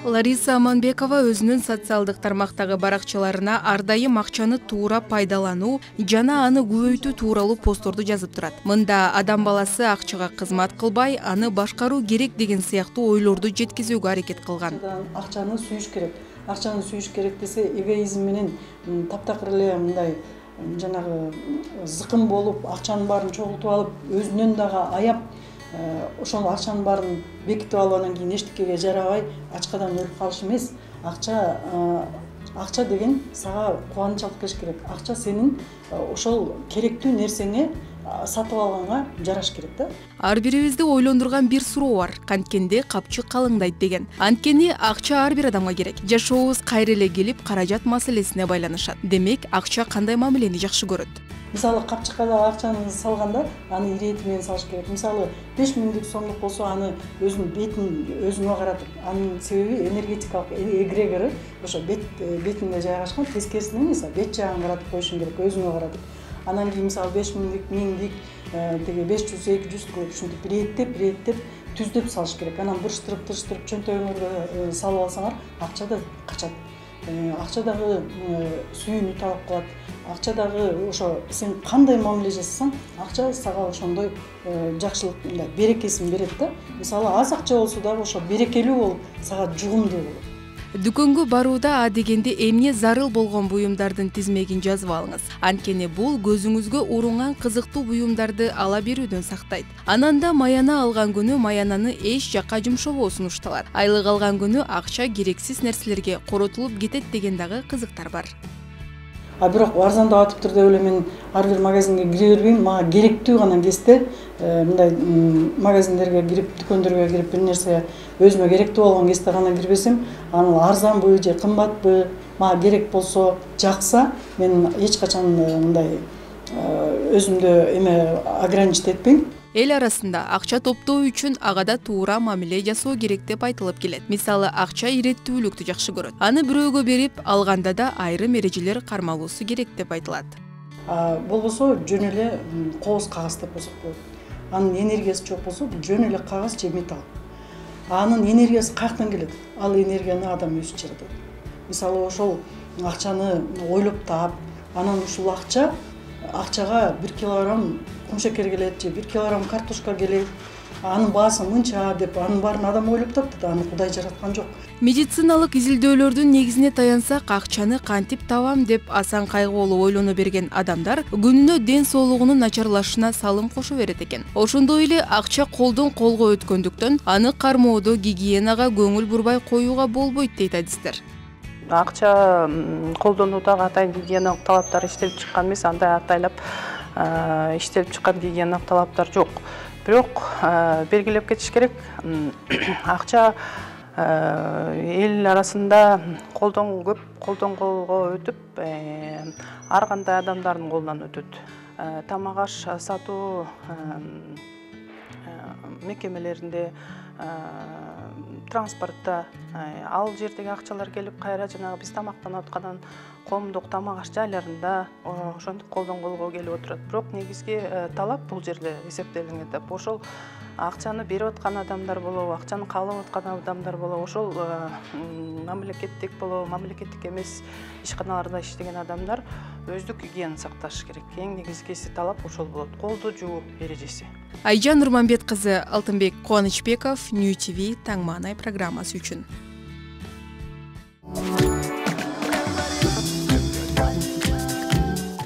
Лариса Аманбекова өзүнүн социалдык тармактагы баракчаларына ар дайым акчаны туура пайдалануу жана аны көбөйтүү тууралуу постторду жазып турат. Мында адам баласы акчага кызмат кылбай, аны башкаруу керек деген сыяктуу ойлорду жеткизүүгө аракет кылган. Акчаны сүйүш керек. Акчаны сүйүш керек десе, эгоизм менен таптакыр эле мындай жанагы зыкым болуп, акчанын баарын чогултуп алып, өзүнөн дагы аяп, ошол акчанын баарын бекитип алып анан кийин эчтекеге жарабай ачкадан өлүп калыш эмес. Акча деген сага кубаныч алып келиш керек. Акча сенин ошол керектүү нерсеңе сатып алганга жараш керек да. Ар бирибизди ойлондурган бир суроо бар. Канткенде капчык калыңдайт деген. Анткени акча ар бир адамга керек. Жашообуз кайра эле келип каражат маселесине байланышат. Демек, акча кандай мамилени жакшы көрөт? Мисалы капчыкка да акчаны салганда, аны ирети менен салыш керек. Мисалы 5000 сомдук болсо, аны өзүнүн бетин өзүнө каратып, анын себеби энергетикалык эгрегору ошо бетинде жайгашкан, тескерисинен эмес, бет жагын каратып коюшуң керек, өзүңө каратып. Анан кийин мисалы 5000, 1000, теге 500, 200 кылып ушинтип иреттеп түздөп салыш керек. Анан бырыштырып чөнтөгүңөргө салып алсаңар, акча да качат. Акча дагы сүйүүнү талап кылат. Акча дагы ошо сен кандай мамиле жасасаң, акча сага ошондой жакшылык, мындай берекесин берет да. Мисалы аз акча болсо дагы ошо берекелүү болуп, сага жугумдуу болот. Дүкөнгө барууда адегенде эмне зарыл болгон буюмдардын тизмегин жазып алыңыз. Анткени бул көзүңүзгө урунган кызыктуу буюмдарды ала берүүдөн сактайт. Анан да маяна алган күнү маянаны эч жакка жумшобоо сунушталат. Айлык алган күнү акча керексиз нерселерге коротулуп кетет деген дагы кызыктар бар. Бирок арзандап атыптыр деп эле мен ар бир магазинге кире бербейм. Мага керектүү гана кезде мындай магазиндерге кирип, дүкөндөргө кирип бир нерсе өзүмө керектүү болгон кезде гана кирбесем, аны арзанбы же кымбатпы, мага керек болсо, жакса, мен эч качан мындай өзүмдү ограничить этпейм. Эл арасында акча топтоо үчүн агада туура мамиле жасоо керек деп айтылып келет. Мисалы, акча иреттүүлүктү жакшы көрөт. Аны бирөөгө берип, алганда да айрым эрежелер кармалуусу керек деп айтылат. Болбосо жөн эле кооз кагаз деп болсок болот. Анын энергиясы жок болсо, жөн эле кагаз же металл. Анын энергиясы каяктан келет? Ал энергияны адам өзү жаратат. Мисалы, ошол акчаны ойлоп таап, анан ушул акчага 1 килограмм кумшекер келет же 1 килограмм картошка келет. Анын баасы мынча деп, анын баарын адам ойлоп таптык, аны Кудай жараткан жок. Медициналык изилдөөлөрдүн негизине таянсак, акчаны кантип табам деп асан кайгылуу ойлоно берген адамдар күнүнө ден соолугунун начарлашына салым кошо берет экен. Ошондой эле акча колдон колго өткөндүктөн аны кармоодо гигиенага көңүл бурбай коюуга болбойт дейт адистер. Акча колдонуудагы атайын гигиеналык талаптар иштелип чыккан эмес, андай атайлап иштелип чыккан гигиеналык талаптар жок. Бирок белгилеп кетиш керек, акча эл арасында колдон колго өтүп, ар кандай адамдардын колунан өтөт. Тамак аш сатуу мекемелеринде, транспортто ал жердеги акчалар келип кайра жанагы биз тамактанып аткан коомдук тамак аш жайларында ошентип колдон колго келип отурат. Бирок негизги талап бул жерде эсептелген этап ошол акчаны берип аткан адамдар болобу, акчаны каалап аткан адамдар болобу, ошол мамлекеттик болобу, мамлекеттик эмес ишканаларда иштеген адамдар өздүк гигиенаны сакташы керек. Эң негизгиси талап ошол болот. Колду жуу эрежеси. Айжан Нурманбет кызы, Алтынбек Кубанычбеков, New TV Таң Маанай программасы үчүн.